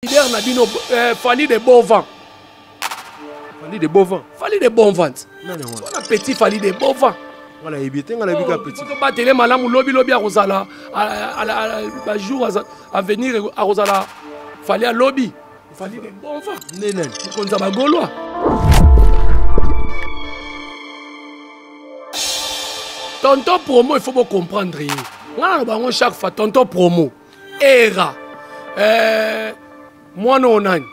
Leader n'a bino Fally de Beauvant. Fally de Beauvant. Fally de Beauvant. Non. On a petit Fally de Beauvant. Voilà, éviter on a vu qu'un petit. On va télé malam lobby à Rosala à jour à venir à Rosala. Fally à lobby. Fally de Beauvant. Nénen. Comme ça va gaulois. Tonton promo, il faut bien comprendre. On chaque fois tonton promo. Era. Moi non nan.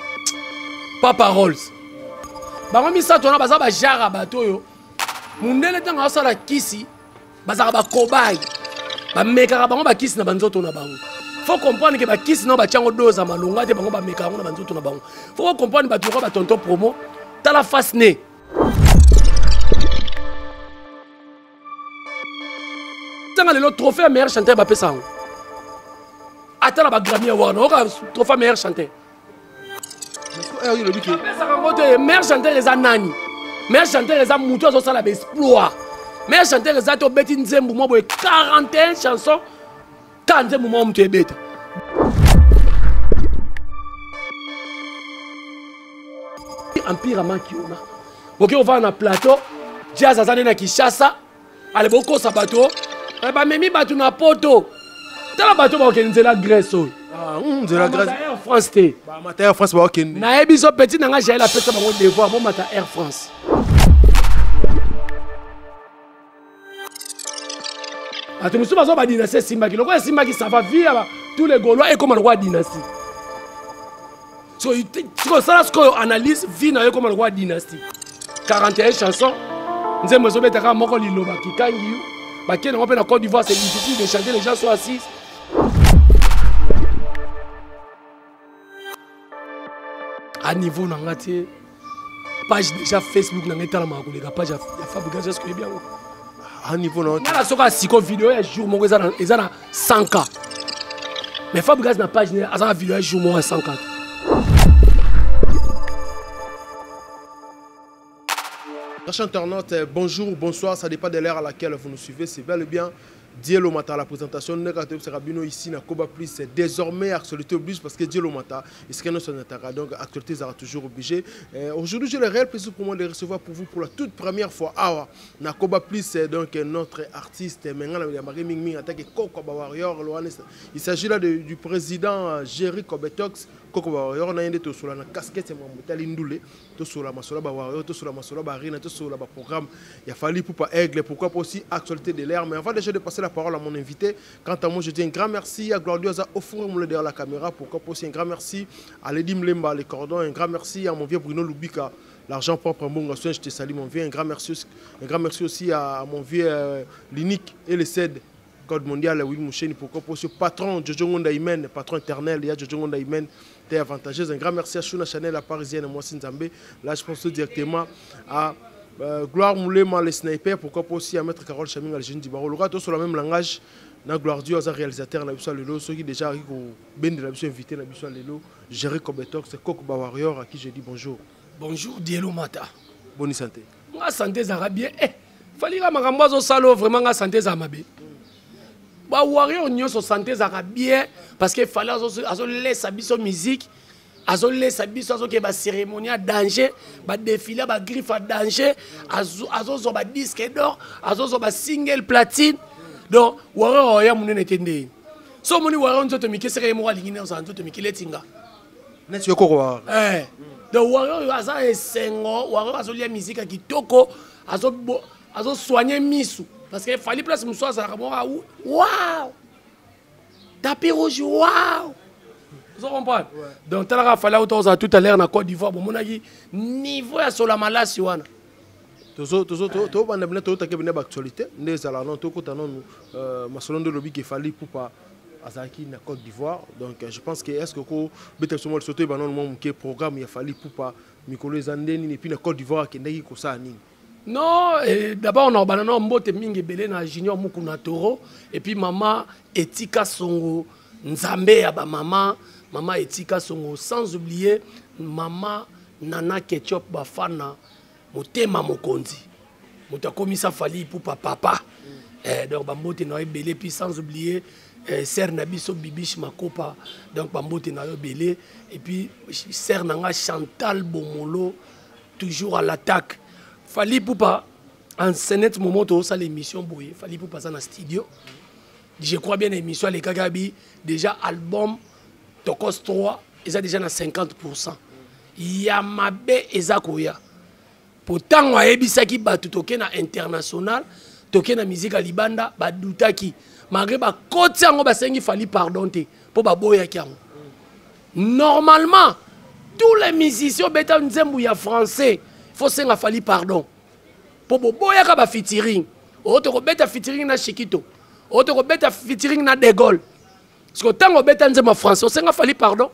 Papa Rolls. Bango misa tona baza ba jara bato yo. Mundele tanga osala kisi. Baza ba kobay. Ba meka bango ba kisi na banzoto na bango. Faut comprendre que ba kisi na ba chango doza malonga te bango ba meka na banzoto na bango. Faut comprendre ba tuko ba tonton promo. Ta la face né. Tanga le trophée meilleur chanteur ba pesa. Attends la Grammy Award, on a trophée meilleur chanteur. Meilleur chanteur est Nani. Meilleur chanteur est Moutou à la exploit. Meilleur chanteur est to Betty Nzembo mo 41 chansons. 40 moments tu es bête. Empire Makiona. OK, on va na plateau. Jazz azane na Kinshasa. Allez boko sabato. Ba memi batu na poto. Dans la bateau, c'est la Grèce. Ah, c'est la Grèce. Air France. Air France, ok. Na ebiso petit nanga j'ai la pesa bango devoir bon mata Air France. Atu musu bazo ba dynastie Simba ki. Loko Simba ki ça va vivre tous les Gaulois et comme le roi dynastie. So ça ce qu'on analyse vie na comme le roi dynastie. 41 chansons. Nzembo zo betaka moko liloba kikangi. Bah, qui est en Côte d'Ivoire, c'est difficile de chanter, les gens sont assis. À niveau, on a une page déjà Facebook, on a une page de fabrication, ce qui est bien. À niveau, on a une vidéo, un jour, on a 100K. Mais fabrication, la page, on a une vidéo, un jour, on a 100K. Chers internautes, bonjour, bonsoir, ça dépend de l'heure à laquelle vous nous suivez. C'est bel et bien Dielo Mata, la présentation négative sera bien ici na Koba Plus. C'est désormais actualité oblige parce que Dielo Mata, donc actualité sera toujours obligée. Aujourd'hui, j'ai le réel plaisir pour moi de recevoir pour vous pour la toute première fois na Koba Plus, donc notre artiste il s'agit là du président Jerry Kobetox. Koko Warrior na yende to sula na casquette mo mutali ndule to sula masola ba Warrior to sula masola ba Rina to sula ba programme il a fallu pour pas aigle pourquoi pas aussi actualité de l'air. Mais avant déjà de passer la parole à mon invité, quant à moi je dis un grand merci à Gloriosa offrir moi derrière la caméra, pourquoi pas aussi un grand merci à Lady Mlemba les cordons, un grand merci à mon vieux Bruno Lubika l'argent propre Mbonga je te salue mon vieux, un grand merci aussi à mon vieux Linique et les CED Code mondial Will Moucheni, pourquoi pas aussi patron Jojo Ngonda Imen, patron éternel il y a Jojo Ngonda Imen. T'es avantageuse. Un grand merci à Shuna Chanel, la parisienne, moi Sinzambé. Là, je pense directement à Gloire Moulema, les snipers. Pourquoi pas aussi à Maître Carole Chaming, à Jeune Dibaro. Le gars, sur le même langage, na Gloire Dieu, aux réalisateurs, ceux qui déjà arrivent au Ben de la mission invité, la mission Lelo, Jerry Kobetox, c'est Koko Warrior, à qui je dis bonjour. Bonjour, Dielo Mata. Bonne santé. Ma santé, ça va bien. Fallait que ma ramboise au salon, vraiment, ma santé, ça va bien. Bah, Warrior, on so santé, ça va bien. Parce qu'il fallait laisser sa musique, laisser sa cérémonie à danger, défilé à griffe à danger, à disque d'or, à single platine. Donc, Warrior, il y a mon étendé. So, mon Warrior, on a c'est moi, l'ingénieur, on a letinga. N'est-ce pas quoi? Donc, Warrior, il y a un sengo, Warrior, il y a une musique qui toko, il a soigné Missou. Parce qu'il fallait place Moussa, ça a waouh! Tapis rouge, waouh! Vous comprenez? Donc, il a fallu tout à l'heure en Côte d'Ivoire. Mon niveau sur la maladie. Actualité. Côte d'Ivoire. Donc, je pense que est-ce que le programme il a fallu pour pas Mikolo Zandeni et puis la Côte d'Ivoire qui n'est pas ça. Non, d'abord on a un mbote mingi belé na Junior Mukuna Toro et puis maman Etika Songo Nzambe ya ba maman Etika Songo sans oublier maman Nana Ketchup Bafana Motema Mokonzi Mutakomisa Fali pour papa. Donc ba mbote na belé puis sans oublier Ser Nabiso Bibish Makopa, donc Bambote Nayo Belé, et puis Ser Nanga Chantal Bomolo, toujours à l'attaque. Fali Poupa, en ce moment où ça l'émission Boye, Fali Poupa ça dans le studio. Je crois bien l'émission Les Kagabi, déjà album Tokos 3, ils ont déjà dans 50%. Yamabe Ezakoya. Pourtant, on a ebisaki batu toke na international, toke na musique à Libanda, badutaki. Malgré ba côté ngo basengi fali pardon te pour ba boya kiango. Normalement, tous les musiciens beta nzembu ya français, faut senga fali pardon. Pour boya ka ba featuring. Oto ko beta featuring na Shikito. Oto ko beta featuring na De Gaulle. Parce que tant ko beta nzembu français, senga fali pardon.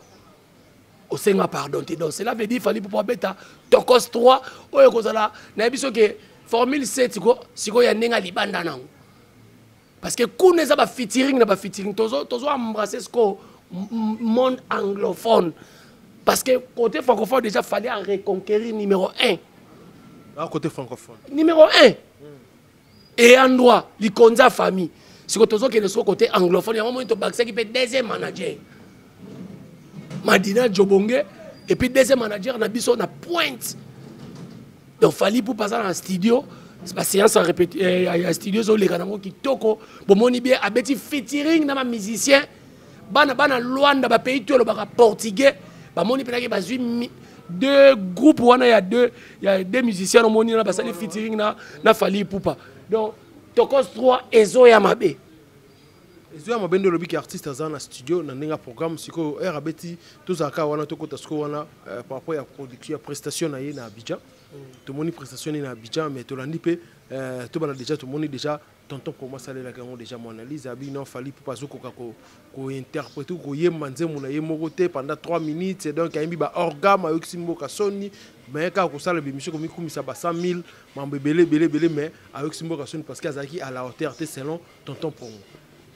O senga pardon te. Donc cela veut dire fali pour beta Tokos 3 oyo kozala na biso ke formule 7 ko siko ya nenga Libanda nango. Parce que quand on a featuring, on a featuring, on a embrassé ce monde anglophone. Parce que côté francophone, déjà, il fallait reconquérir numéro 1. Ah, côté francophone. Numéro 1. Et en droit, les konza famille. Si on a le côté anglophone, il y a un moment où on a un deuxième manager. Madina Djobonge, et puis deuxième manager, on a mis na pointe. Donc, il fallait pour passer dans le studio. C'est pas séance à répéter. Il y a studio sur les canaux qui toko. Bon, mon bien, abeti featuring dans ma musicien. Bana Luanda, ba pays tout le bas portugais. Ba mon bien, ba deux groupes où il y a deux musiciens au monde na ba sali featuring na Fali Poupa. Donc Tokos 3 Ezo Yamabe. Ezo Yamabe ndo lobi ki artiste dans studio na ninga programme siko abeti tous aka wana toko tasko wana par rapport à production prestation na Abidjan. Tout le monde prestation na Abidjan mais to landi pe to bana déjà tout le monde déjà tonton pour moi ça les gars déjà mon analyse abi non Fali Poupa zoko ko interpréter ko yemba nzemu na yemogote pendant 3 minutes et donc ayimbi ba orgame avec Simbo Kasoni mais ka ko sala bémission comme kumisa ba 100 000 mambebele belé mais avec Simbo Kasoni parce qu'azaki à la hauteur selon tonton promo.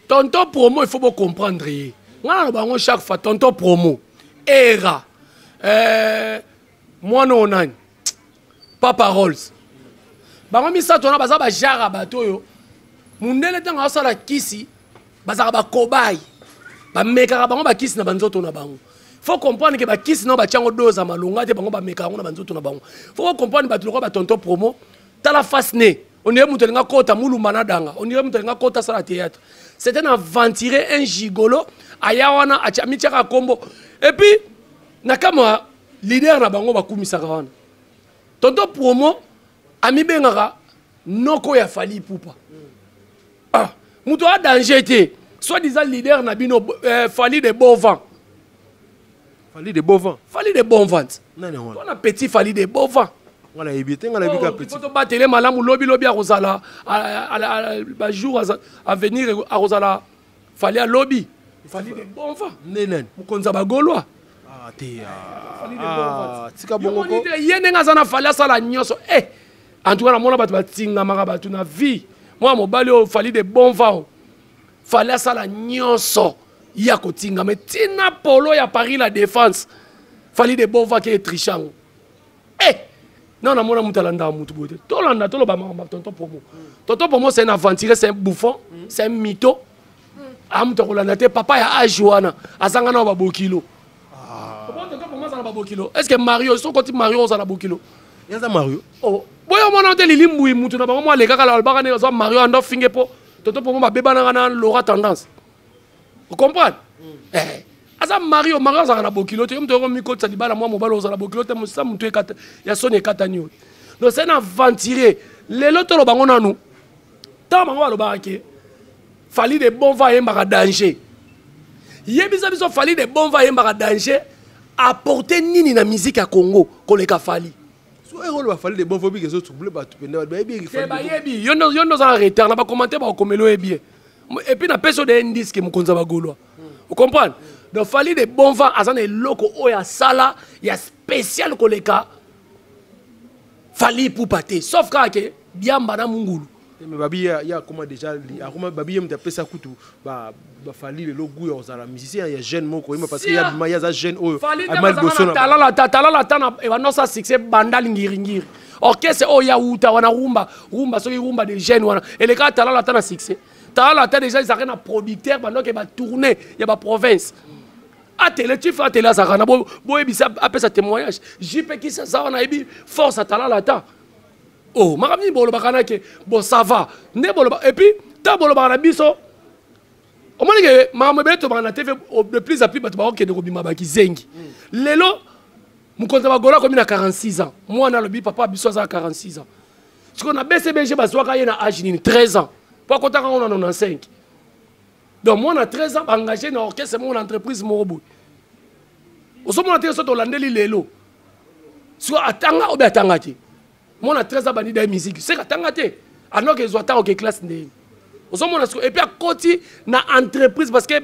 Tonton promo il faut bien comprendre ngana bango chaque fois tonton promo era moi non nani Papa Rolls. Bango misa tona baza ba jara bato yo. Mundele tanga osala kisi baza ba kobai. Ba meka bango ba kisi na banzoto na bango. Faut comprendre que ba kisi na ba tiango doza malonga te bango ba meka na banzoto na bango. Faut comprendre ba tuloko ba tonton promo tala face ne. On dirait mutelinga kota mulu manadanga. On dirait mutelinga kota sala théâtre. C'était un aventuré un gigolo ayawana achamichaka kombo. Et puis nakama leader na bango ba kumisaka wana. Tonton promo ami bengaka noko ya Fali Poupa. Ah, muto a danger te. Soit disant leader na bino Fali de bon vent. Fali de bon vent. Fali de bon vent. Non. On a petit Fali de bon vent. On a évité, on a évité petit. Quand on bat télé malamu lobby à Rosala à jour à venir à Rosala Fali à lobby. Fali de bon vent. Nenen. Mukonza ba Gaulois. Ah té. Tika bongo. Yenenga zana Fali sala nyoso. En tout cas, moi, je suis na vie. Moi, je Fali de bon vent. Fali sala nyoso. Ya kotinga. Mais tina polo ya Paris la défense. Fali de bon vent qui est trichant. Non, non, je suis tonton promo. Tonton promo, c'est un aventurier, c'est un bouffon, c'est un mytho. Papa ya Ajuana, Azangana ba bokilo. Est-ce que Mario, son côté Mario, ça a bokilo? Il y a Mario. Oh, boyo mona te lilimbu mutu na bango le kaka la bakane zo Mario ando finge po. Tonton promo ba beba na Laura tendance. Vous comprenez? Asa Mario za na bokilo te mto mi ko tsali bala moi mobalo za na bokilo te musa mtu ekata ya soni ekata nyo. Donc c'est un aventurier. Les loto lo bango nanu. Ta bango lo barake. Fali de bon va yemba danger. Yebisa biso Fali de bon va yemba danger. Apporter nini na musique à Congo koleka Fali. So rôle va Fali de bon phobie que zo trouble ba tu penda ba yebi Fali. Ba yebi yondo za retard na ba commenter ba komelo yebi. Et puis na peso de indice que mukonza ba Gaulois. Vous comprenez? Donc Fali de bon vent azana loko oya sala ya spécial koleka Fali Poupa te sauf que biamba na mungulu. Mais babi ya comment déjà akoma babi yem taper ça kutu ba Fali le logo ya ozala musicien ya jeune moko parce que ya za jeune oyo mal bosona talala tana e wana sa succès bandal ngiri orchestre oya uta wana rumba soki rumba de jeune wana et les gars talala tana succès Talala ta déjà ils arrêtent un producteur pendant que va tourner, il y a ba province. A télé tu fais télé ça kana bo ebisa après sa témoignage. JP qui ça on a ebi force à Talala ta. Oh, makamni bolo bakana ke bon ça va. Ne bolo et puis ta bolo bakana biso. O moni ke makambe to bakana TV de plus en plus bato ba okende ko bima ba kizengi. Lelo mukonza bagola comme na 46 ans. Moi na lobi papa biso za 46 ans. Ce qu'on a BCBG bazwaka ye na âge ni 13 ans. Pas quand on a 95. Donc moi on a 13 ans engagé dans l'orchestre mon entreprise Morobo. Au sommet on a 13 ans on landeli lelo. Soit atanga ou bien atanga te. Moi on a 13 ans bani de musique. C'est atanga te. Alors que soit que classe ndé. Au sommet on a et puis à côté na entreprise parce que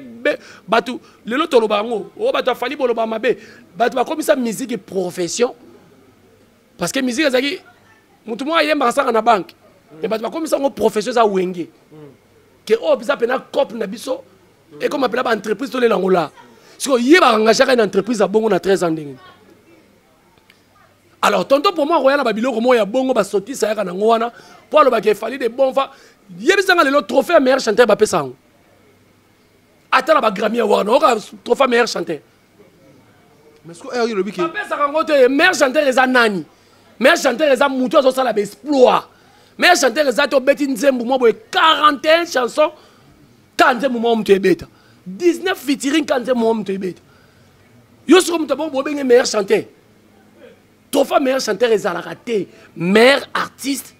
batu lelo to lobango. O batu fali boloba mabe. Batu ba comme ça musique et profession. Parce que musique ezaki mutu mo ayemba sanga na banque. Et batu ba comme ça ngo profession za wenge. Que oh bisa pena cop na biso et comme appela ba entreprise to le langola. Parce que yeba engagé une entreprise à bongo na 13 ans ndenge. Alors tonton pour moi royal ba biloko mo ya bongo ba sorti ça ya na ngwana pour le ba ke fali de bon fa yebisanga le trophée meilleur chanteur ba pesa ngo. Ata na ba Grammy Award no trophée meilleur chanteur. Mais ce que le biki ba pesa ngo te meilleur chanteur eza nani? Meilleur chanteur eza mutu azo sala ba exploit. Meilleur chanteur eza to beti nzembu mo boy 41 chansons quand nzembu mo mtu ebeta. 19 featuring quand nzembu mo mtu ebeta. Yo sur mtu bo benga meilleur chanteur. Trophée meilleur chanteur eza la raté, meilleur artiste,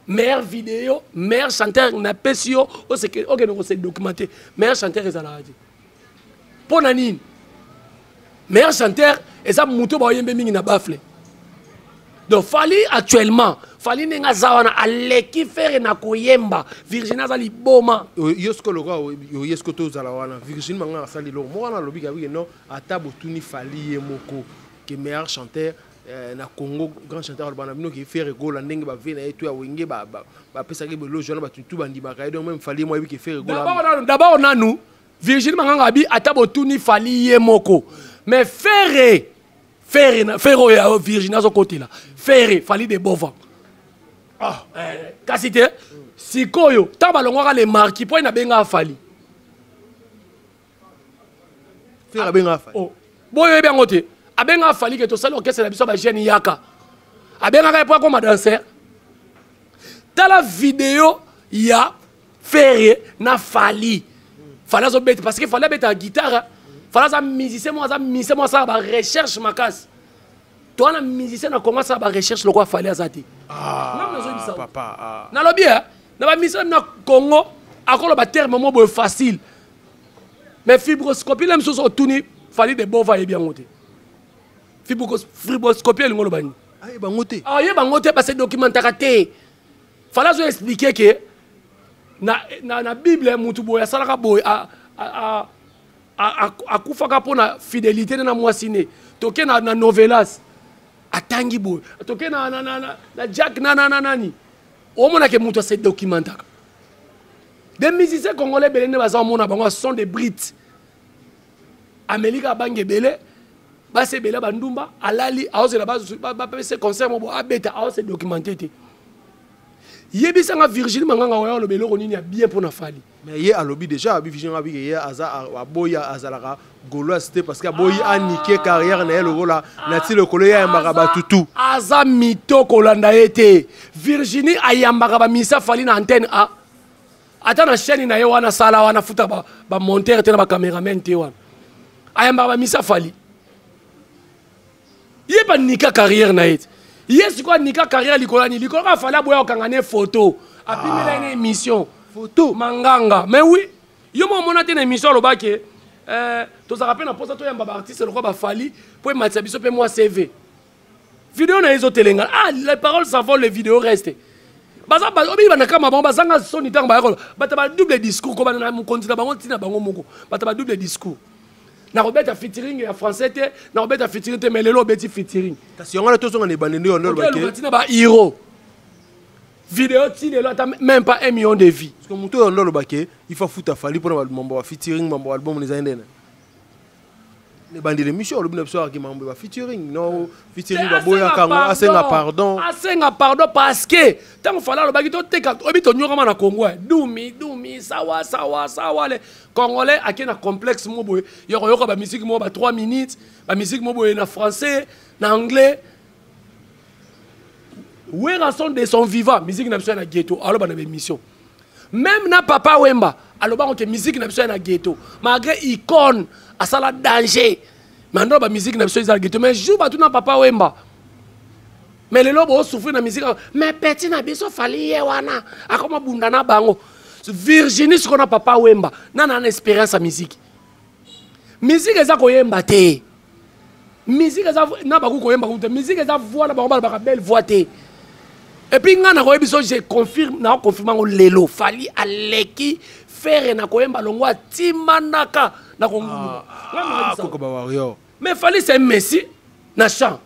meilleur vidéo, meilleur chanteur na pesio o c'est que OK on s'est documenté. Meilleur chanteur eza la raté. Pour nani? Meilleur chanteur eza mutu ba yembe mingi na bafle. Donc fali actuellement fali nenga zawana aleki fere na koyemba Virginie azali boma yosko loka yosko to zala wana Virginie manga asali lo mo wana lobi ka wi no atabo tuni fali ye moko que meilleur chanteur na Congo grand chanteur bana bino ki fere gola ndenge ba vena etu ya wenge ba pesa ke belo jona ba tutu bandi ba ka donc même fali mo ki fere gola d'abord nanu Virginie manga bi atabo tuni fali ye moko mais fere ya Virginie azo côté là fere fali de bova ah kasite sikoyo taba longoka le marquis po na benga fali fere benga fali oh boyo bien ngote abenga fali que to sala orchestre na biso ba jeune yaka abenga ka po comme danser tala vidéo ya fere na fali fala zo bête parce que fala bête à guitare fala za musicien moi ça ba recherche makas toi na musicien na commence à ba recherche le quoi fallait azati papa na lobby na ba musicien na Congo akolo ba terme mo bo facile mais fibroscopie là mso so tuni fallait de bova et bien ngote fibroscopie ngolo bani ah ba ngote parce que documentaire té fallait zo expliquer que na bible mutu boya salaka boy a kufaka pona fidélité na mwasine toke na novelas atangi boy toke na Jack nani o mona ke mutu se documentaka des musiciens congolais belene baza mona bango sont des brits Amerika bange belé ba se belé bandumba alali aose la ba pese concert mo abeta aose documenter te yebisanga Virginie manganga oya lo beloko nini ya bien pour na fali mais ye alobi déjà Virginie abi ye aza aboya azalaka gaulois c'était parce que boyi a niqué carrière na le rola na ti le kolo ya mbaka tutu aza mito kolanda ete Virginie ayambaka ba misa fali na antenne a ata na chaîne na ye wana sala wana futa ba monteur te na ba cameraman te wana ayambaka ba misa fali ye ba nika carrière na ete yes quoi nika carrière likolani likola fala boya okangane photo apimela une émission photo manganga mais oui yo mo mona te na émission lo baké to za rappelle na posa to yamba ba artiste le ba fali pour matcha biso pe moi CV vidéo na ezo telenga les paroles s'envolent les vidéos restent baza ba obi bana kama ba zanga soni tanga ba bata ba double discours ko bana mu continue bango tina bango moko bata ba double discours na robeta featuring ya français te na robeta featuring te melelo beti featuring kasi yonga to songa ne bandende on lo baké tina ba hero vidéo ti lelo ata même pas 1 million de vues parce que muto on lo baké il faut fouta fali pour mambo featuring mambo album les indena les bandes d'émission le besoin qui m'envoie featuring non featuring baboya kango asenga pardon parce que tant fala le bagito teka obito nyokama na Congo dumi sawa les congolais akena complexe mo boye yoko ba musique mo ba 3 minutes ba musique mo boye na français na anglais wera son de son vivant musique na biso na ghetto alors ba na émission même na Papa Wemba alors ba que musique na biso na ghetto malgré icône à ça la danger maintenant ba musique na biso na ghetto mais joue ba tout na Papa Wemba mais les lobos souffrent na musique mais petit na biso fali ye wana akoma bunda na bango Virginie ce qu'on a Papa Wemba na expérience à musique eza ko yemba te musique eza na ba ko yemba te musique eza voix na ba belle voix te et puis ngana ko ebiso je confirme na confirme ngo lelo fali aleki faire na ko yemba longwa timandaka na ko mais fali c'est Messi na chant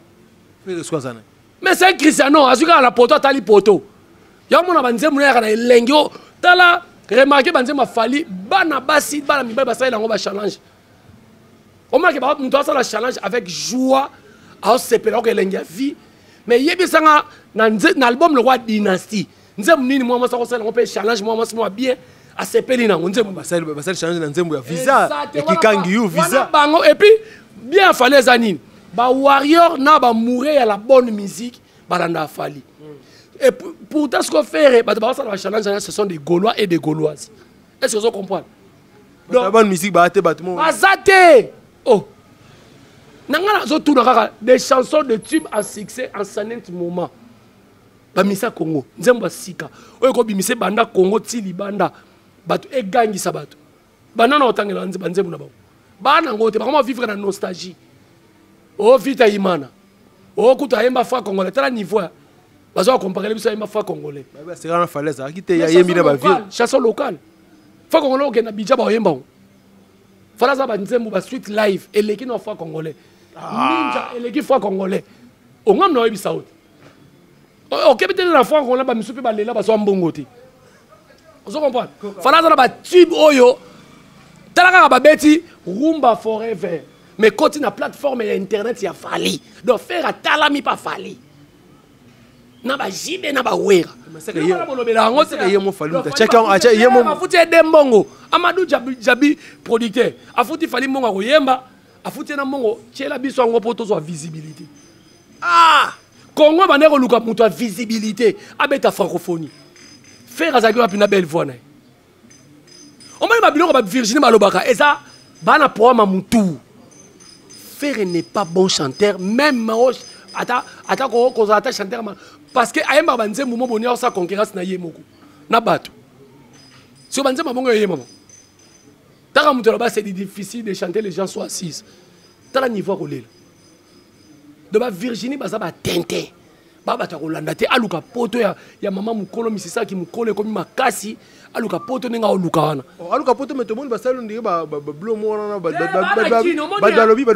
mais c'est Cristiano azuka la poto tali poto ya mona banzemu na kana elengio tala remarquer banzemu fali bana basi bana mibali basala ngo ba challenge on marque ba muto asala challenge avec joie a sepela ko elengia vie mais yebisanga na album le roi dynastie nzemu nini moi ça ko sala ngo pe challenge moi bien a sepeli na nzemu basala challenge na nzemu ya visa ya kikangi yu visa bango et puis bien fallait zanine ba warrior na ba mourir à la bonne musique balanda fali et pourtant ce qu'on fait ba challenge ce sont des Gaulois et des Gauloises est-ce que vous comprenez donc la bonne musique ba te battement bazate oh nangana zo tout des chansons de tubes en succès en certain moment ba misa Congo nzemba sika oyo ko bimise banda Congo tili banda batu egangisa batu bana na otangela nzembu na bango bana ngote ba comment vivre na nostalgie oh vita imana oh kuta yemba fa congolais tala niveau bazo comparer biso yemba fa congolais ba c'est grand falaise akite ya yembi na ba ville chanson locale fa congolais ok na bija ba yemba falaza ba nzembu ba street live eleki na fa congolais ninja eleki fa congolais ongam na yebisa oti ok peut-être na fa congolais ba misupi ba lela ba so mbongote vous comprenez falaza na ba tube oyo talaka ba beti rumba forever mais quand na plateforme et internet il y a fali donc faire à talami pas fali na ba jibe na ba wera c'est que yemo fali chacun acha yemo afuti dembongo Amadou Jabi producteur afuti fali mongo ko yemba afuti na mongo chela biso ngo poto zo visibilité Congo ba ndeko luka muto visibilité abeta francophonie faire azaki wa pina belle voix na on m'a biloko ba Virginie balobaka eza bana programme mutu Faire n'est pas bon chanteur, même chanteur parce que ayemba banze mumo bonheur sa concurrence na yemoko na bato. Si banze mabongo yemama. Tara muto là-bas c'est difficile de chanter les gens soient assis. Tala niveau ko lela. De ba Virginie baza ba tintin. Ba bata ko landa te aluka poto ya mama mukolo misisa ki mukolo komi makasi aluka poto ninga oluka wana. Aluka poto mais tout le monde ba salo ndire ba blo mo wana ba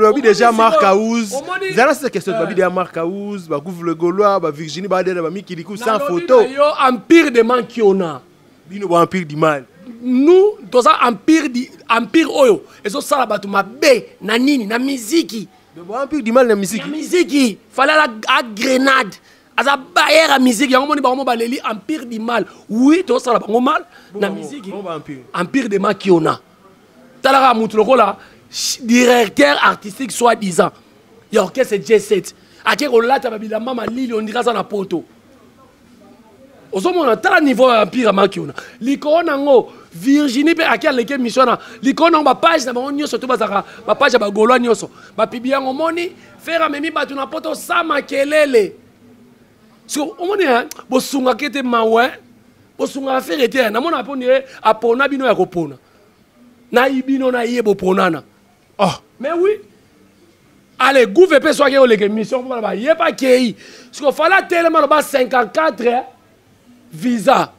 lobi déjà Marc Aouz. Zala c'est question de ba déjà Marc Aouz, ba couvre le Gaulois, ba Virginie ba dela ba Mikilikou sans photo. Yo empire de Mankiona. Bino ba empire du mal. Nous toza empire oyo ezo sala batu mabe na nini na miziki. De ba empire du mal na miziki. Na miziki fallait la grenade. Aza barrière à musique yango moni bango baleli empire du mal oui to sala bango mal na musique empire de Makiona talaka mutu lokola directeur artistique soi-disant ya orchestre J7 ake ko lata babila mama lili on dira ça na poto ozomona tala niveau empire Makiona likona ngo Virginie pe ake aleke mission na likona ba page na bango nyoso to bazaka ba page ba Gaulois nyoso ba pibi yango moni faire memi batu na poto sama kelele. So, on est bosunga kete mawe, bosunga ferete na mona poni apona bino ya kopona. Na ibino na yebo ponana. Oh, mais oui. Allez, gouve pe soit que les mission pour ba yepa kei. Ce qu'il fallait tellement ba 54 visa.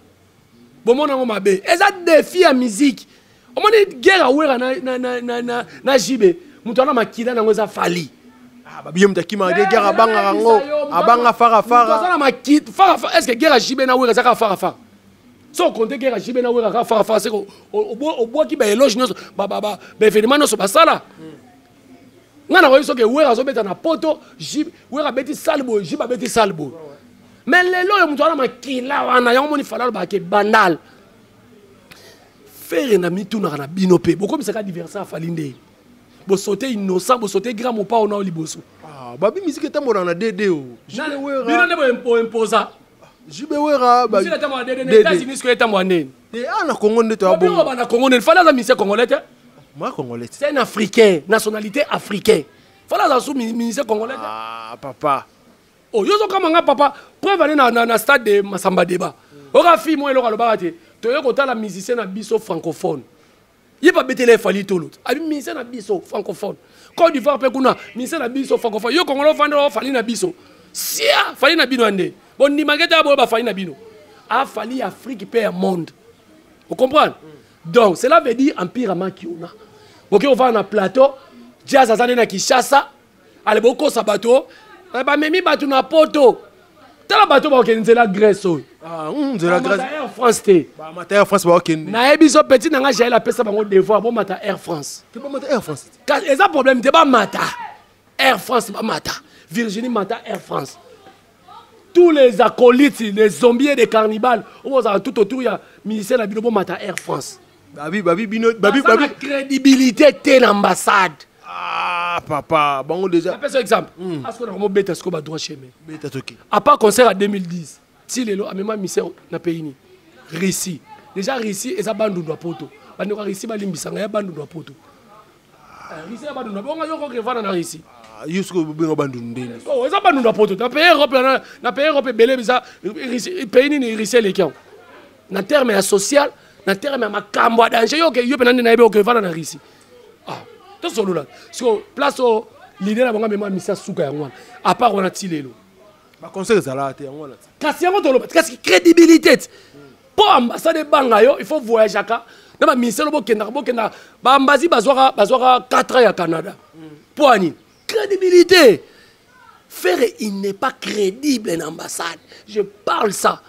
Bon mona ngoma be. Eza défi à musique. On est guerre wera na jibe. Mutana makila na ngoza fali. Babiyem takima de guerre abanga rango abanga fara est-ce que guerre jibe na wera zaka fara so compter guerre jibe na wera fara c'est au bois qui ba éloge ba événement no so basala ngana ko soke wera zo beta na poto jib wera beti salbo jiba beti salbo mais lelo yo mutu ana makila wana yango moni falalo ba ke bandal faire na mituna na bino pe boko misaka diverser afali nde bo sauter innocent bo sauter grand mopa ona liboso babi musique etambola na DD o jibe wera bino nde bo imposa jibe wera musique etambola na DD na États-Unis ko etambola nene na Congo nde to abongo ba na Congo nene fala za musique congolais moi congolais c'est un africain nationalité africain fala za sous ministère congolais papa oh yozo kama nga papa preuve aller na stade de Masamba Débat ora fi mo eloko alobaka te toyo kotala musicien na biso francophone yeba betele fali tolo abi musicien na biso francophone Côte d'Ivoire pe kuna musicien na biso francophone yo kongolo fando fali na biso sia fali na bino ande bon ni mageta bo ba fali na bino a fali Afrique pe monde vous comprenez donc cela veut dire empire makiona OK on va na plateau jazz azane na Kinshasa ale boko sabato ba memi batu na poto tala bato ba okenzela Grèce o nzela Grèce Air France te ba mata Air France ba okende na ebiso petit nanga jaï la pesa bango devoir bon mata Air France ke ba mata Air France car eza problème te ba mata Air France ba mata Virginie mata Air France tous les acolytes les zombies des cannibales on va tout autour ya ministère na bino bon mata Air France babi crédibilité te l'ambassade papa bango déjà par exemple est-ce qu'on a comment bête est-ce qu'on va droit chemin bête toki à part concert en 2010 si lelo a même ministère na pays ni Russie déjà Russie et ça bandu doit poto bande ko Russie balimbisanga ya bandu doit poto Russie ya bandu doit bonga yoko ke vana na Russie yusko bengo bandu ndeni oh eza bandu doit poto na pays Europe belé bisa pays ni Russie les kion na terme ya social na terme ya makambo ya danger yo ke yo penande na ebe ko vana na Russie tout solo là so place au l'idée la bonga même misa suka ya ngwana à part on a tilelo ba conseil ça là te ngwana kasi yango tolo parce que crédibilité pour ambassade banga yo il faut voyager ka na ba ministère bokenda ba ambassade bazwaka 4 ans ya Canada pour ani crédibilité faire il n'est pas crédible en ambassade je parle ça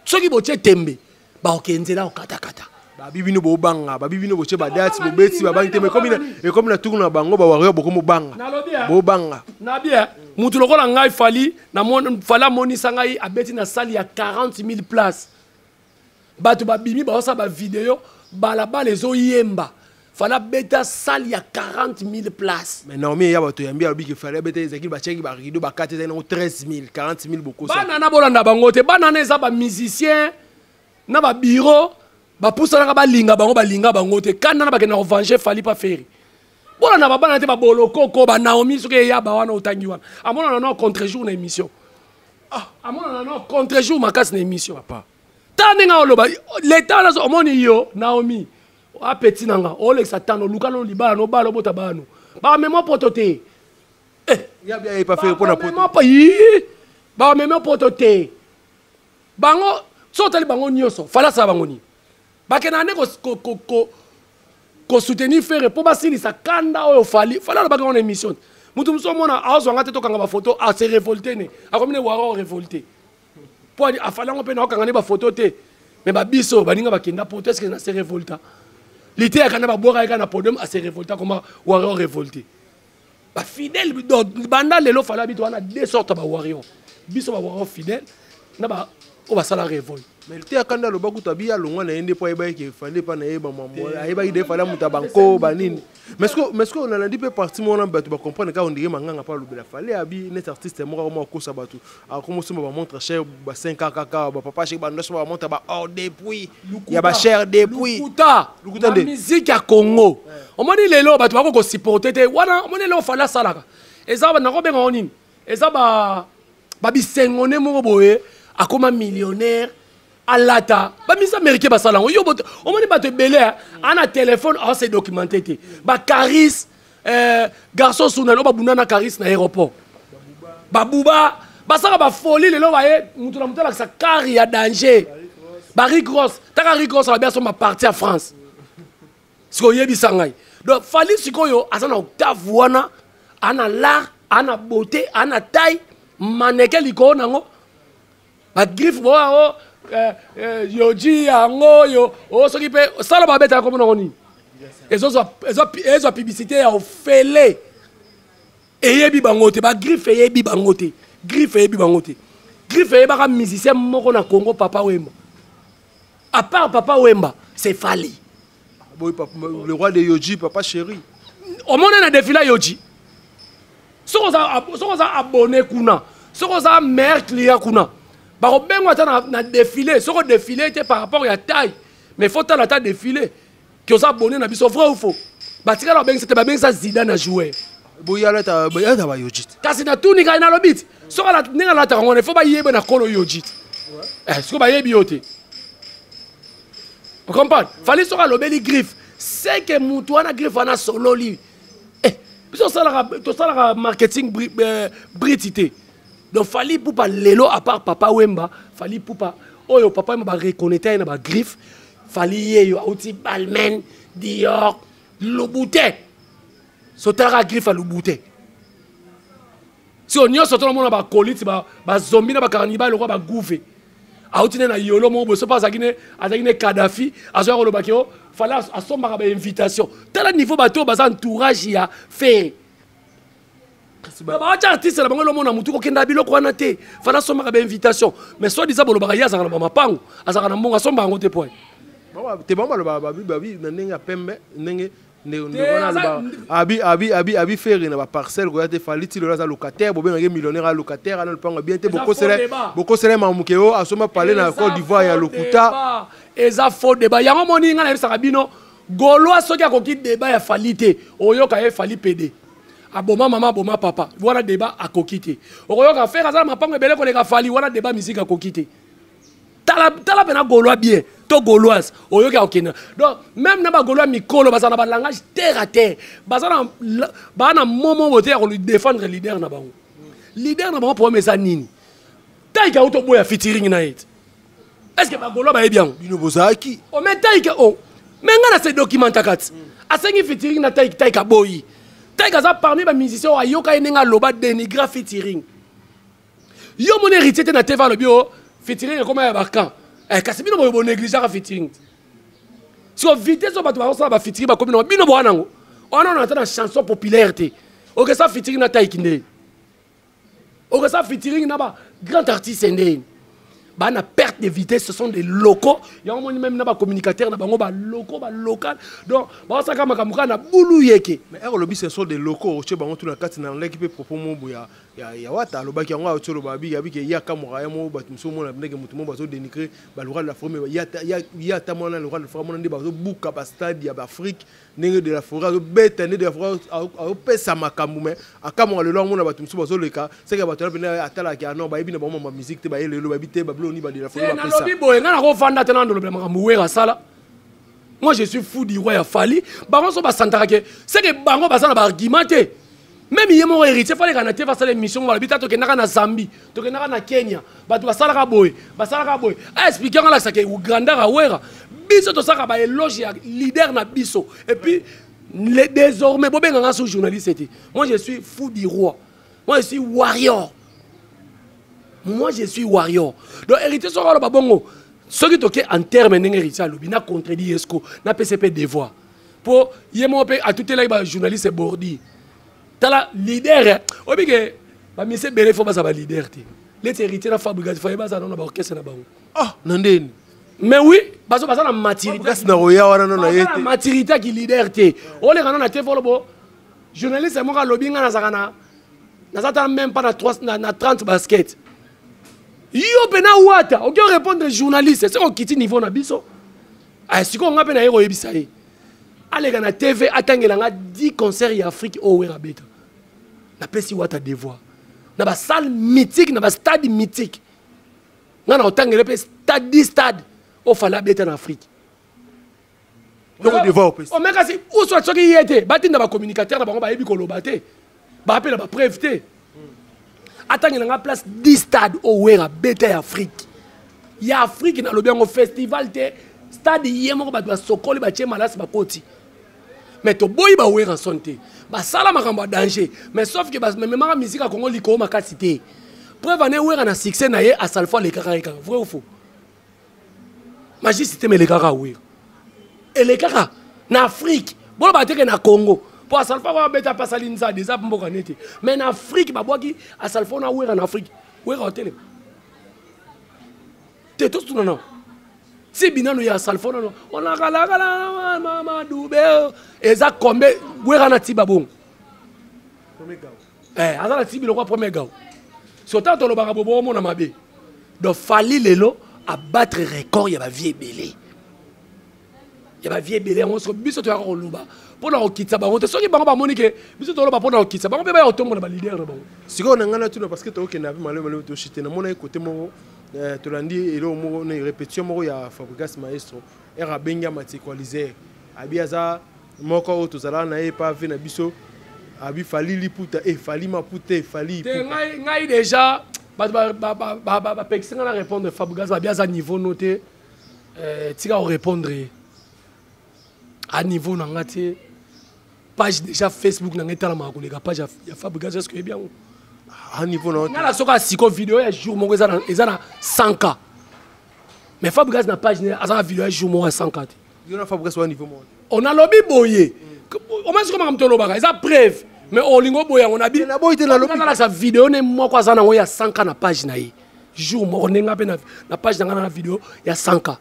ceux qui botie tembe ba okenzela okata babibino bo banga babibino bo che ba date bo beti ba bangite mais comme na tourna bango ba warrior boko mo banga bo banga na bien mutu lokola ngai fali na fala moni sangai abeti na salle ya 40,000 places batu babimi ba osa ba vidéo bala ezo yemba fala beta salle ya 40,000 places mais non mais ya bato yambi abi ke fala beta ezaki ba cheki ba rido ba kate na 13,000 40,000 boko ça bana na bolanda bango te bana na eza ba musicien na ba bureau ba poussa na ba linga bango te kana na ba kena revanche fali pas faire bona na ba bana te ba boloko ko ba Naomi soke ya ba wana otangi wana amona na contre-jour na émission amona na contre-jour makasi na émission papa taninga oloba l'état na omoni yo Naomi a petit nanga olexa tano lukano libala no balo bota bano ba memo potote ya bien pas faire pour na poto ba memo potote bango so tali bango nyoso fala sa bango ni bakena ne ko soutenir faire pour basilisa kanda oyo fala bakena en émission mutu muso mona azwanga te to kanga ba photo a se révolter ne a comme ne waro révolter pour a fala ngo pe na kanga ne ba photo te mais ba biso baninga bakenda pour est-ce que na se révolta l'été a kana ba boka kana podium a se révolta comment waro révolter ba fidèle banda lelo fala bitu wana deux sortes ba waro biso ba waro fidèle na ba o ba sala révolte mais le akanda lo bakuta biya longwa na ende po eba ke fallait pas na eba mambo eba ide fala muta banko banini mais ce que on a dit peu partie mona batu ba comprendre ka on dirait manganga pa lo bela fallait abi net artiste mo ko sa batu a comment ça ba montre cher ba 5 kaka ba papa chez ba ndoso ba montre ba hors depuis ya ba cher depuis lukuta de musique ya Congo on m'a dit lelo batu ba ko supporter te wana on m'a dit lelo fala salaka eza ba na ko benga onini eza ba bisengone mo boye akoma millionnaire alata ba mis américain ba salango yo o moni ba te belé ana téléphone on se documenter té ba caris garçon sunano ba bunana caris na aéroport ba buba ba saka ba folie lelo baye mutu na mutala sa car ya danger ba Rick Ross taka Rick Ross ba so ma partie à France siko yebi sangai donc fali sikoyo asana octave wana ana l'art ana beauté ana taille mannequin liko nango ba griffe bo yoji yango yo o soki pe sala ba beta ko mononi ezo publicité ya ofele eyebi bangote ba griffe eyebi bangote griffe eyebi bangote griffe eyebi ba musicien moko na Congo Papa Wemba à part Papa Wemba c'est Fally le roi de Yoji Papa Chéri au monde na défilé Yoji soko za abonné kuna soko za meilleur client kuna ba ko bengo ta na défilé soko défilé était par rapport à taille mais faut ta la ta défilé que os abonnés na biso vrai ou faux batika la bengo c'était ba bengo ça Zidane a joué boyala ta ba Yoji kasi na tuni ka na lobit soko la ninga la ta ngone faut ba yebe na kolo Yoji soko ba yebi yote vous comprenez fallait soko lobeli griffe c'est que mutuana griffe ana solo li to ça marketing britité donc fallait pour pas lelo à part Papa Wemba fallait pour pas oyo Papa Wemba reconnaître na ba griffe fallait yo outil Balmain Dior Louboutin sotara griffe à Louboutin si on y a surtout le monde ba colite ba zombie na ba carnivore le roi ba gouffé outil na yolo mo bo so pas azakine Kadhafi azo lo bakio fallait à son ba invitation tel niveau bateau ba entourage ya fait ba artiste la bango lo mona mutu ko kenda biloko wana te fallait son ba invitation mais soit disant bolo ba ya za na mapango azaka na mbonga somba ngote point te ba lo ba na ninga pembe ninge abi faire na ba parcelle ko yate fallait ti le za locataire bo ben millionnaire locataire ana le pango bien te boko sele mamukeo asoma parler na Côte d'Ivoire ya lokuta eza faux débat yango moni nga na bisaka bino goloa soki akoki débat ya falite oyoka ye fali PD aboma mama aboma papa wana débat akoki te oyoka faire azala mapango ebele koleka fali wana débat musique akoki te tala pena goloa bien to goloise oyoka okena donc même na ba goloa mikolo bazana ba langage terre à terre bazana bana momo bote ya ko lui défendre leader na bango pour mesa nini taika auto boya featuring na it est-ce que ba goloa ba bien bino bozaki o mais taika o mais ngana se documenta kat asengi featuring na taika boyi taika za parmi ba musiciens ayoka enenga loba dénigrer featuring yo mon héritier na teva le bio featuring comme ya bakan kasi bino bo négliger featuring so vitesse ba to ba featuring ba comme bino bo anango on a entendu chanson populaire te o que ça featuring na taika ndé o que ça featuring na ba grand artiste ndé ba na perte de vitesse ce sont des locaux ya on même na ba communicateur na bango ba locaux ba local donc ba ça kama kamuka na bulu yeke mais lobby ce sont des locaux che bango tout na kati na l'équipe propos mo ya wata lobaki yango a tsholo ba bi ke ya kamora ya mo ba tumso mo na ndenge mutu mo ba zo dénigrer ba le roi de la forêt ya ta mo na le roi de la forêt mo ndi ba zo buka ba stade ya ba Afrique ndenge de la forêt zo betane de la forêt au pesa makambu mais akamora le long mo na ba tumso ba zo leka c'est que ba to na atala ki non ba yebi na ba mo musique te ba yele lo ba bi te ba bloni ba de la forêt ba pesa lobby boy ngana ko fanda tena ndo le makambu wera sala. Moi je suis fou du roi ya Fally bango so ba santaka ke c'est que bango ba sana ba argumenter même il y a mon héritier fallait qu'on ait fait l'émission voilà bita to kenaka na Zambie to kenaka na Kenya batu basala boy expliquer la ça que Uganda rawera biso to saka ba éloge ya leader na biso et puis désormais bobé nganga sous journaliste était moi je suis fou du roi moi je suis warrior donc héritier so ba bongo ce qui toque en terme n'héritier lobi na contredit esco na PCP devoir pour yemo pe à tout les journaliste bordi tala leader obi ke ba mise bele fo ba sa ba leader te les héritiers na fabrication fa ba sa na ba orchestre na bango nandeni mais oui baso ba sa na maturité kasi na oya wana na yete maturité qui leader te o le kana na te fo lo journaliste mo ka lobi nga na sakana na sata même pas na 30 basket yo pena wata o ko répondre journaliste c'est on quitte niveau na biso siko nga pena yeko yebisa ye alega na TV atangela nga 10 concerts ya Afrique o wera beta na pesi wata devoir na ba salle mythique na ba stade mythique nga na otangela pe stade o fala beta na Afrique donc devoir pesi o meka si ou soit soki yete batinda ba communicateur na bango ba yebi ko lobate ba appela ba prévité atangela nga place 10 stade o wera beta ya Afrique na lobiango festival te stade yemo ba ba sokoli ba che malasi ba koti mais to boyi ba wera santé ba sala makambo danger mais sauf que bas même ma musique à Congo liko makasi te preuve ane wera na succès na ye à salfa le kaka vrai ou faux magie système le kaka wera et le kaka na Afrique bon ba te que na Congo pour Asalfa va beta pas salinza déjà mboka neti mais en Afrique ba boki Asalfa na wera en Afrique wera hotel te tout tout non si binano ya Asalfa non on a kala mama dube eza kombe wera na tiba bon premier gars azala tibi le premier gars surtout to lo baka bobo mo na mabe donc fali lelo à battre record ya ba vie belé ya ba vie belé on se biso to ya ko luba pona okitsa bango te soki bango ba monike biso to lo ba pona okitsa bango be ba otombo na ba leader na bango siko na ngana tuna parce que to okena malé to chité na mona côté mo to landi elo mo na répétition mo ya Fabregas Maestro era benga matikualiser abiaza moko to zala na e pa ve na biso abi fali liputa fali maputa fali ngai déjà ba pexinga na répondre Fabregas ba biaza niveau noté tika o répondre à niveau na ngati page déjà Facebook na ngeta la makoleka page ya Fabregas est-ce que bien à niveau na ngala soka siko vidéo ya jour moko eza na 100K mais Fabregas na page na asa vidéo ya jour moko 100K yo na Fabregas wa niveau mo on a lobby boye o moins comment mto lobaka eza preuve mais o lingo boye on a bi na boye te na lobby na sa vidéo ne moko asa na ngo ya 100K na page na ye jour moko nenga pe na page na ngana na vidéo ya 100K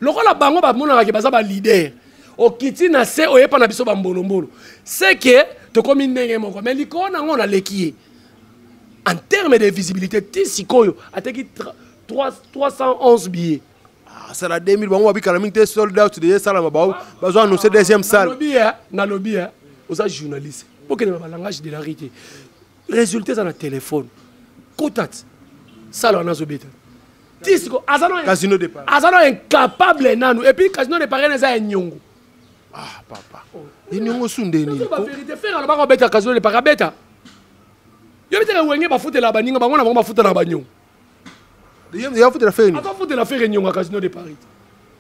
lokola bango ba mona ke baza ba leader o kiti na se o yepa na biso ba mbolo c'est que to komi ndenge moko mais likona ngona lekiye en termes de visibilité tisikoyo ateki 311 billets ça la 2000 bango babi kana mingte sold out de sala mabao bazo annoncer deuxième salle na lobby aux journalistes pour que le langage de la réalité résultat dans le téléphone kotat sala na zobeta tisiko azano casino de Paris azano incapable nanu et puis casino de Paris na nyongo papa nyongo sundeni ko vérité faire ba ko beta casino de Paris beta yo beta wenge ba futela baninga bango na bango ba futela banyongo ya futela faire ni ata futela faire nyongo casino de Paris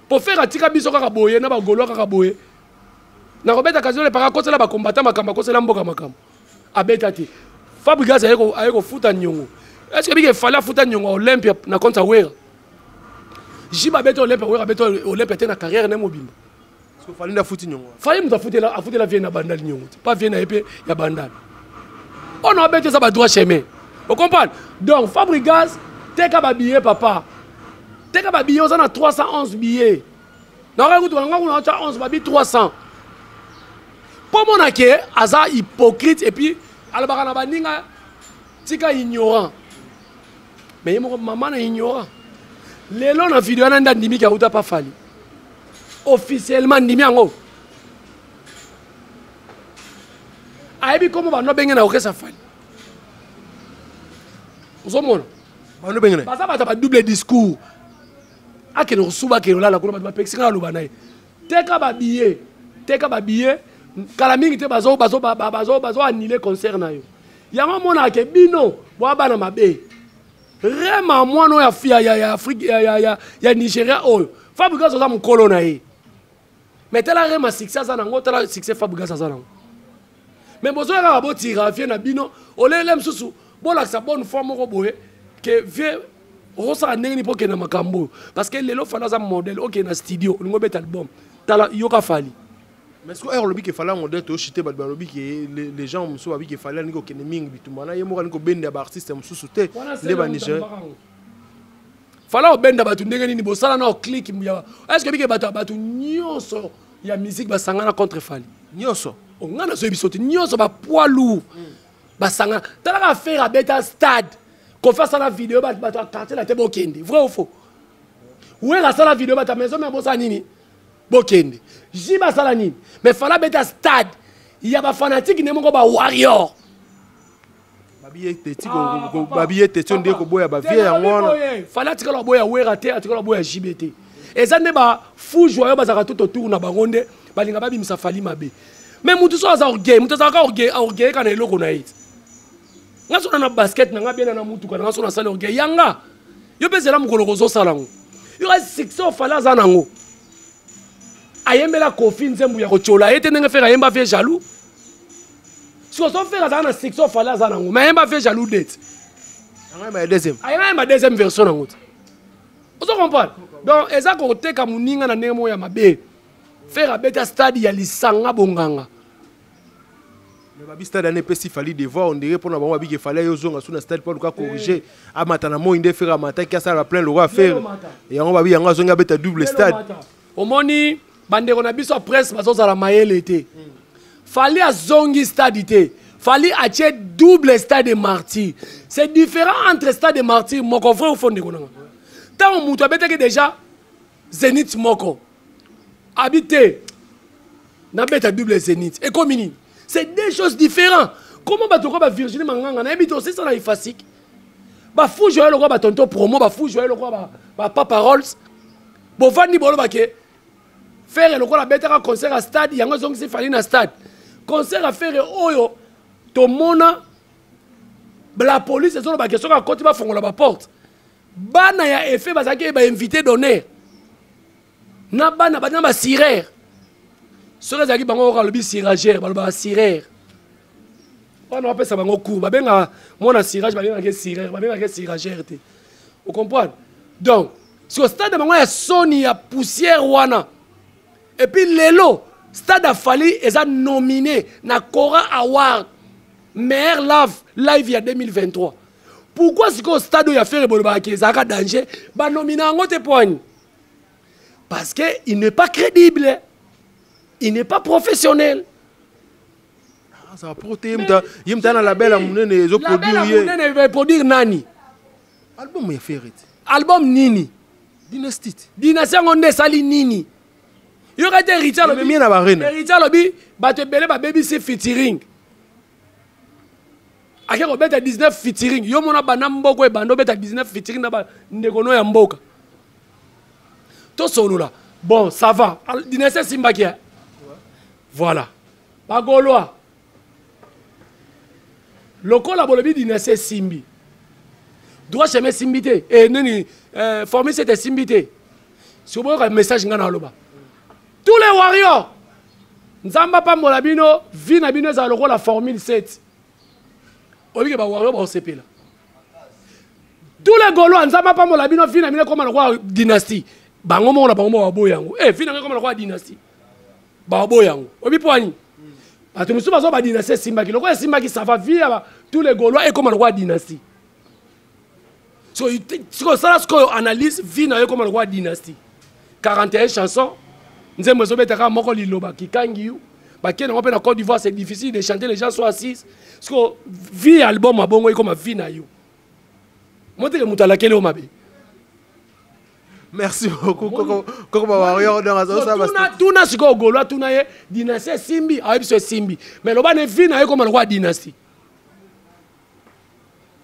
pour faire atika biso kaka boye na ba golo kaka boye na ko beta casino de Paris ko sala ba combattant makamba ko sala mboka makamba abeta te Fabregas ayeko futa nyongo est-ce que il fallait futa nyongo Olympia na konta wera jiba beta Olympia wera beta Olympia te na carrière na mobimba so fallait na futi nyongo fallait muta futela vie na bandal nyongo pas vie na épée ya bandal on a bêté ça ba droit chemin vous comprenez donc Fabregas teka ba billet papa teka ba billet on a 311 billets na rakutu nga kuna 11 ba billet 300 pour mon aké aza hypocrite et puis alabaka na baninga tika ignorant mais yemo maman na ignorant lelo na vidéo na ndimi ka uta pas fali officiellement ndimi yango aibi comme ba no benge na okesa fali uzomona ba no benge na basa bata ba double discours akene rusuba ke la kuna ba pexinga loba nae teka ba billet kala mingi te bazo annuler concert na yo yango mona ke bino bo bana mabe vraiment mwana ya Afrique ya Nigeria oyo Fabregas oza mukolo na ye mais tela rema succès za nango tela succès Fabregas za nango mais bozo ya ba tira vie na bino olele msusu bola sa bonne forme ko boye que vie rosa ndenge ni poke na makambo parce que lelo fala za modèle OK na studio ngo bet album tala yoka fali. Mais est-ce que lobby qu'il fallait modèle to chité ba lobby que les gens muso abi qu'il fallait niko kene mingi bitumana yemo niko benda ba artiste muso te le ba Niger fallait benda ba ndenge nini bo sala na click est-ce que bike batu nyonso ya musique ba sangana contre fali nyonso ngana so bisote nyonso ba poids lourd ba sangana tala ka faire à beta stade qu'on fasse la vidéo ba quartier la te bokende vrai ou faux ouais la sala vidéo ba ta maison mais bosa nini bokende jiba sala nini mais fallait beta stade il y a ba fanatique ne mongo ba warrior babiye tetiko babiye tetio ndeko boya ba vie ya ngwana fallait tikala boya wera te atikala boya JBT ezande ba fou joyeux ba zaka tout autour na bangonde balinga ba bimisa fali mabe mais mutu so aza orgueil mutu aza orgueil kana eloko na it ngaso na basket na ngabena na mutu kana ngaso na sala orgueil yanga yo bezela mukolo kozo salango yo ka succès fallait aza nango ayembela Kofi Nzembu ya kochola ete ndenge faire ayemba fait jaloux si on fait ça na succès fallait aza nango mais ayemba fait jaloux date ayemba deuxième version nango vous comprenez donc eza ko teka muninga na ndenge moya mabe faire beta stade ya lisanga bonganga mais babi stade année pesi fallait devoir on dirait pour na bango babi qu'il fallait yozonga sous na stade pour ka corriger a matana mo inde faire amata qui a ça la plein le roi faire et on babi yanga zonga beta double stade omoni bande ko na biso presse baso za la mayele été fallait a zongi stade été fallait acheter double stade de martyr c'est différent entre stade de martyr moko frère au fond de konanga tant muto abeteke déjà Zénith moko habité na beta double Zénith et communine. C'est deux choses différentes. Comment tu vas Virginie Manganga na habité aussi ça na ifasik. Ba fou jouer le roi ba tonton promo ba fou jouer le roi ba papa Rolls. Bo vandi bolo ba ke faire le roi la beta concert à stade yango zongi se fali na stade. Concert à faire oyo to mona la police c'est sur ba question ka koti ba fongola ba porte. Bana ya effet ba zaki ba invité d'honneur. Na bana ba na ba sirère. Sur les bango au lobby siragère, ba sirère. On appelle ça bango court, ba benga mona sirage, ba benga ke sirère, ba benga ke siragère te. Vous comprenez? Donc, sur le stade bango ya Sony ya poussière wana. Et puis lelo, stade a fallu et ça nominé na Cora Award meilleur live ya 2023. Pourquoi c'est que stade ya fait le ba ke ça ka danger, ba nominé ngo te poigne. Parce que il n'est pas crédible. Il n'est pas professionnel. Ah, ça va protéger. Il y a un label à mon nez. La label à mon nez va produire nani. Album est fait. Album nini. Dynasty. Dynasty on est sali nini. Il y aurait des Richard Lobby. Mais bien à Barine. Richard Lobby, bah tu belé bah baby c'est featuring. Ake ko beta 19 featuring. Yo mona banambo ko bando beta 19 featuring na ba ndekono ya mboka. To solo là. Bon, ça va. Dynasty Simbakia. Voilà. Bagoloa. Lokola bolobi Dynasty Simbi. Droit chemin Simbité. Et nini formé c'était Simbité. Si vous avez un message ngana loba. Tous les warriors. Nzamba pa molabino, vi na bino za lokola formule 7. Obi ke ba warrior ba OCP là. Tous les Gaulois nzamba pa molabino, vi na bino comme lokola dynastie. Bango mo na bango ba boyango. Vi na comme lokola dynastie. Ba boyango. Obi poani. Bato musu bazo ba dynastie Simba ki lokola Simba ki ça va via tous les Gaulois et comme lokola dynastie. So ça ce qu'on analyse vi na comme lokola dynastie. 41 chansons. Nous avons besoin de moko liloba kikangi yu. Ba kena on peut na Côte d'Ivoire c'est difficile de chanter les gens sont assis. Parce que vie album abongo comme vie na yu. Monte que mutala kele o mabe. Merci beaucoup Koko Warrior dans ça va. Tuna siko Gaulois tuna ye dynastie Simbi, a biso Simbi. Mais loba ne vie na ye comme le roi dynastie.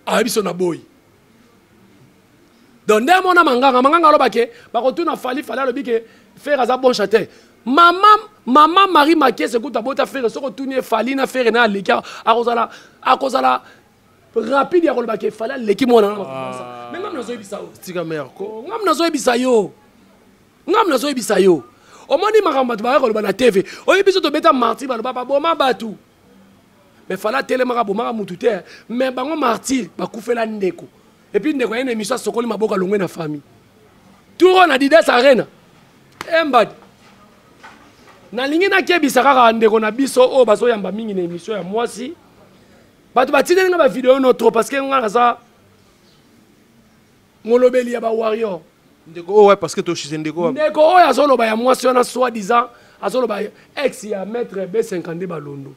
A biso na boy. Donc dès mon manganga loba ke ba ko tuna fali le bike faire à bon chanteur. Maman Marie Maké se kuta bota faire ce que tourner fali na faire na leka a kozala rapide ya kolba ke fala leki mona na. Mais ngam nazo ebisa yo. Tika mère ko. Ngam nazo ebisa yo. Ngam nazo ebisa yo. O moni makamba ba kolba na TV. O ebiso to beta martyr ba ba boma batu. Mais fala tele maka boma mutu te. Mais bango martyr ba kufela ndeko. Et puis ndeko ene émission sokoli maboka longwe na famille. Touro na Didas Arena. Embad. Na lingi na kebisa kaka ndeko na biso o baso yamba mingi na émission ya mwasi. Bato batine nga ba vidéo no trop parce que nga za ngolobeli ya ba warrior. Ndeko oh ouais parce que to chize ndeko. Ndeko o ya zolo ba ya mwasi na soi disant azolo ba ex ya maître B50 balondo.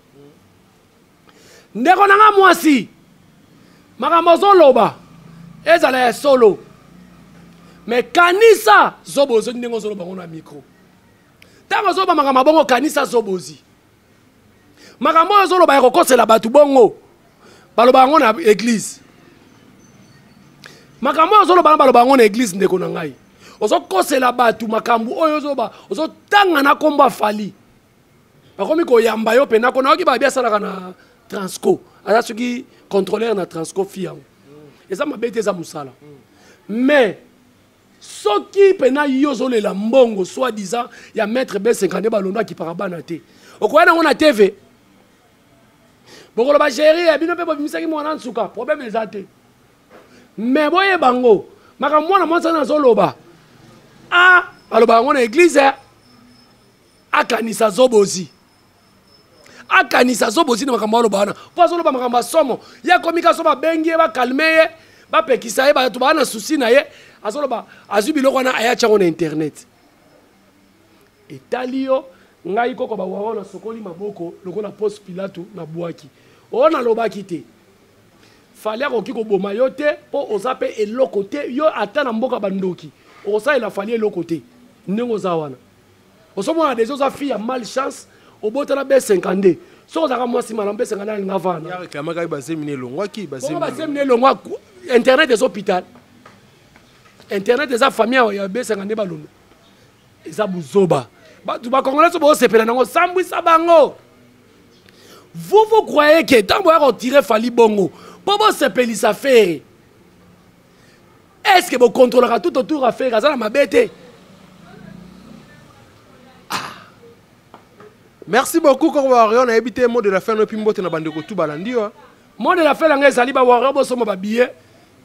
Ndeko na nga mwasi. Makambo zoloba. Ezala ya solo. Mais kanisa zobozo ndingo zolo bango na micro. Tango zoba makambo bongo kanisa zobozi. Makambo zolo ba yokosela batu bongo. Baloba bango na église. Makambo zolo baloba bango na église ndeko na ngai. Ozo kosela batu makambo oyo zoba ozo tanga na komba fali. Bakomi ko yamba yo pena ko na oki ba bia sala na Transco. Ala soki contrôleur na Transco fiango. Et ça m'a bêté ça musala. Mais ce qui pena yozole la mbongo soit disant il y a maître B50 balondo qui parabana te. Okoya on a TV. Bokolo ba chéri e bino pe bo bimisa ki mwana nsuka problème ezate. Mais boye bango maka mwana mwanza na zoloba. Ah aloba ngo na église a kanisa zobozi. akanisa so bozina makambo alo bana po azo loba makambo somo ya komika so ba bengi ba calmer ba pekisa ye ba to bana souci na ye azo loba azu biloko na aya chango na internet etalio ngai koko ba waona sokoli maboko lokola post Pilato na bwaki ona lobaki te fallait ko kiko boma yo te po ozape eloko te yo ata na mboka bandoki osa ila fallait eloko te ndenge za wana osomona des autres filles a malchance au bout de la B52 so za ka mwasi mana B52 nga vana ya réclama ka bazemine longwaki bazemine longwa internet des hôpitaux internet des familles ya B52 balono eza buzoba tu ba congolais so bo sepela nango sambwisa bango vous croyez que tant boya ko tirer fali bongo po bo sepelisa faire est-ce que bo contrôlera tout autour à faire ça na mabete. Merci beaucoup quand on a habité mot de la fin puis mbote na bande ko tout balandio. Mot de la fin nga ezali ba waro bo somo ba billet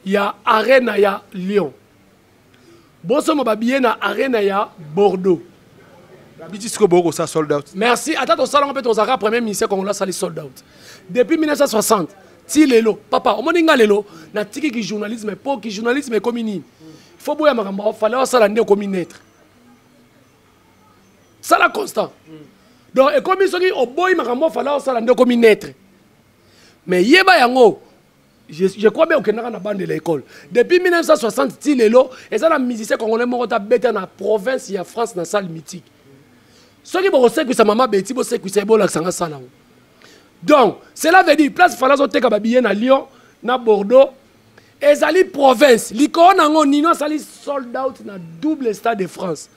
ya arena ya Lyon. Bo somo ba billet na arena ya Bordeaux. Habiti siko boko ça sold out. Merci. Attends to salon peut to zaka premier ministre qu'on l'a sali sold out. Depuis 1960, ti lelo papa o moninga lelo na tiki ki journalisme po ki journalisme comme ni. Faut boya makamba fallait sala ndé comme naître. Ça la constant. Donc, et comme ils sont dit, au boy, il fallait ça l'année comme naître. Mais yeba yango, je crois bien qu'il y a une bande de l'école. Depuis 1960, et ça la musicien congolais qui a bêté dans la province, il y a France dans la salle mythique. Ceux qui vont que sa maman bêti, c'est que c'est bon là que ça va. Donc, cela veut dire place fallait que tu aies à Lyon, à Bordeaux, et ça la province. L'icône en Nino, ça sold out dans double stade de France.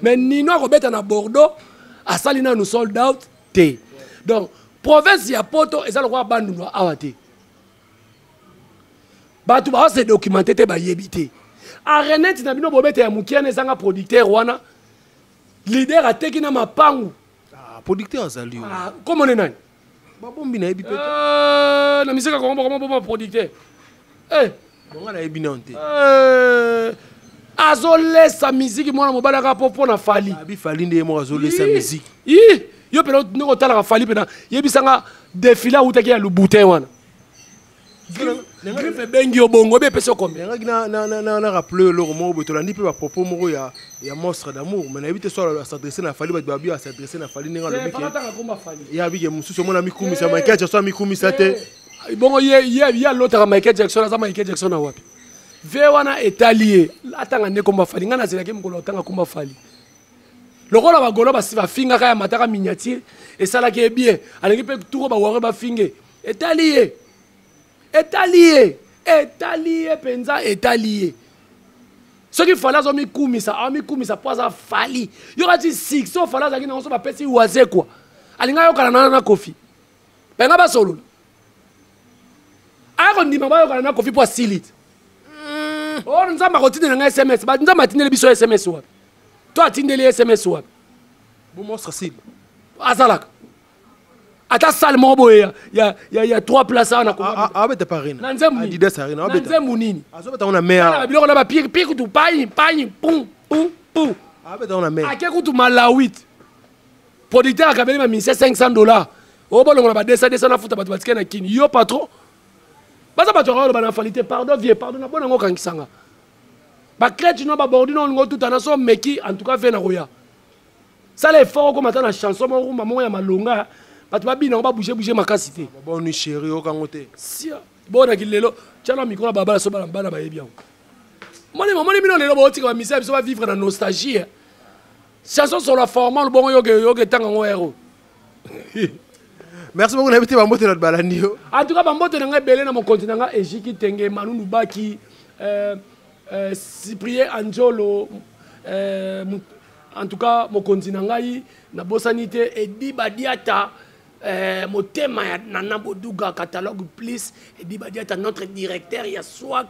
Mais Nino a bêté à Bordeaux. À Salina nous sold out té. Donc province ya poto et ça le roi bandu no awate. Ba tu ba se documenter te ba yebité. A Renet na bino bobete ya mukiane zanga producteur wana. Leader ateki na mapangu. Ah producteur azali. Ah comment nani? Ba bombi na yebité. Na miseka comment bon producteur. Eh, bonga na yebina onte. Azole sa musique mwana mobala ka popo na fali abi fali nde mo azole sa musique yo pelo ndeko tala ka fali pena yebisanga défilé utaki ya lubutin wana ngrife bengi obongo be peso kombe na rappeler le mo botola ndi pe ba propos moko ya monstre d'amour mais na ebite so s'adresser na fali ba bi s'adresser na fali ninga lo miki ya bi ke mususu mona mikumi sa Michael Jackson mikumi sa te bongo ye l'autre Michael Jackson za Michael Jackson na wapi Vewana etalié atanga ne komba fali ngana zelaki mukolo tanga komba fali lokola bagolo basiva finga kaya mataka miniature et ça là qui est bien alingi pe turo ba ware ba finge etalié penza etalié ce qui fallait zo mikumisa poza fali yorati six so fallait zaki na so ba pesi waze quoi alinga yokala na kofi benga ba solo ako ndima ba yokala na kofi po silite. Oh, nous avons continué dans SMS. Nous avons continué les SMS. Toi, tu as les SMS. Bon, monstre, c'est. Azalak. À ta salle, il y a 3 places à la ah, mais t'es pas rien. Adidas, rien. Ah, mais Mounini. Ah, mais t'as une mère. On a pire, tu payes, poum. Ah, mais t'as une mère. À quel coup tu Malawit? Producteur a gagné $500. Oh, bon, on a 200 à foutre à Batman Kini. Yo, patron. Basa ba toro ba na falité pardon vieux pardon na bona ngo kankisanga ba crête no ba bordi no ngo tout na so meki en tout cas fait na roya ça les fort comme attend na chanson mo maman ya malonga ba tu ba bina ba bouger makasi te bon ni chéri o kangote si bon na kilelo tchala micro ba bala so bana ba yebi yango moni bino lelo ba tika ba misère so ba vivre dans nostalgie chanson sur la forme le bon yo que tanga ngo héros. Merci beaucoup d'inviter Bambote notre balandio. En tout cas, Bambote n'a belé dans mon continent Ejiki Tenge, Manu Nubaki, Cyprien Anjolo, en tout cas mon continent na bosanité Edi Badiata, mon thème Nana Boduga catalogue plus Edi Badiata notre directeur, il y a swag,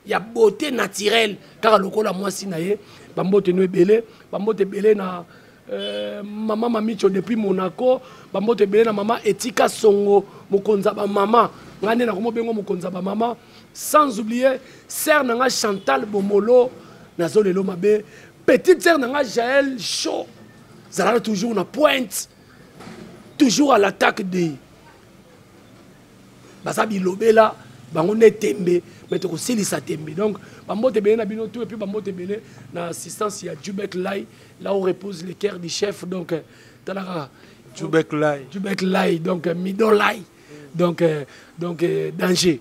il y a beauté naturelle car le la moi sinaye Bambote no belé, Bambote belé na maman Mamicho depuis Monaco, Bambote belé na maman Etika Songo, mokonza ba maman, ngane na komo bengo mokonza ba maman, sans oublier sœur nanga Chantal Bomolo, nazo lelo mabe, petite sœur nanga Jaël Chaud, zala toujours na pointe. toujours à l'attaque de basabi lobela bango ne tembe mais to kosilisa tembe donc bambote belé na bino tout et puis bambote belé na assistance ya Jubek Lai là où repose le cœur du chef donc talaka Jubek Lai donc Mido Lai donc danger.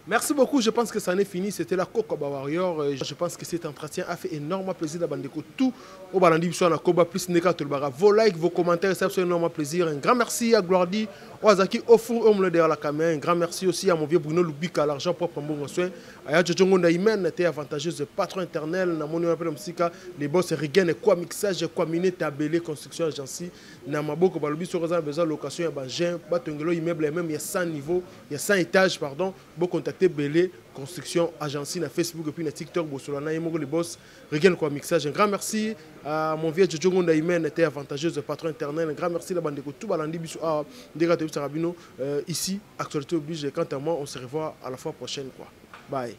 Merci beaucoup, je pense que ça en est fini. C'était la Kokoba Warrior. Je pense que cet entretien a fait énormément plaisir d'Abandeko. Tout au Balandi sur la Koba plus Neka Tolbara. Vos likes, vos commentaires, ça fait énormément plaisir. Un grand merci à Gloirdi, Oazaki, Ofu, Omle derrière la caméra. Un grand merci aussi à mon vieux Bruno Lubika, l'argent propre en bon soin. À Djojongo Naïmen, était avantageuse patron interne. Na mon appel Msika, les boss Rigen et quoi mixage, quoi miné, tabelé, construction agency. Namaboko Balobi sur Rosa, besoin location, Bangin, Batungelo, immeuble, même il y a 100 niveaux, il y a 100 étages, pardon. Bon contacter Belé, construction agency, na Facebook et puis na TikTok, Bosolana, Yemoko, les boss, Rigen, quoi mixage. Un grand merci à mon vieux Djojongo Naïmen, était avantageuse patron interne. Un grand merci à la bande de tout Balandi, Bissou, à Dégate Sarabino, ici, actualité oblige. Quant à moi, on se revoit à la fois prochaine, quoi. Bye.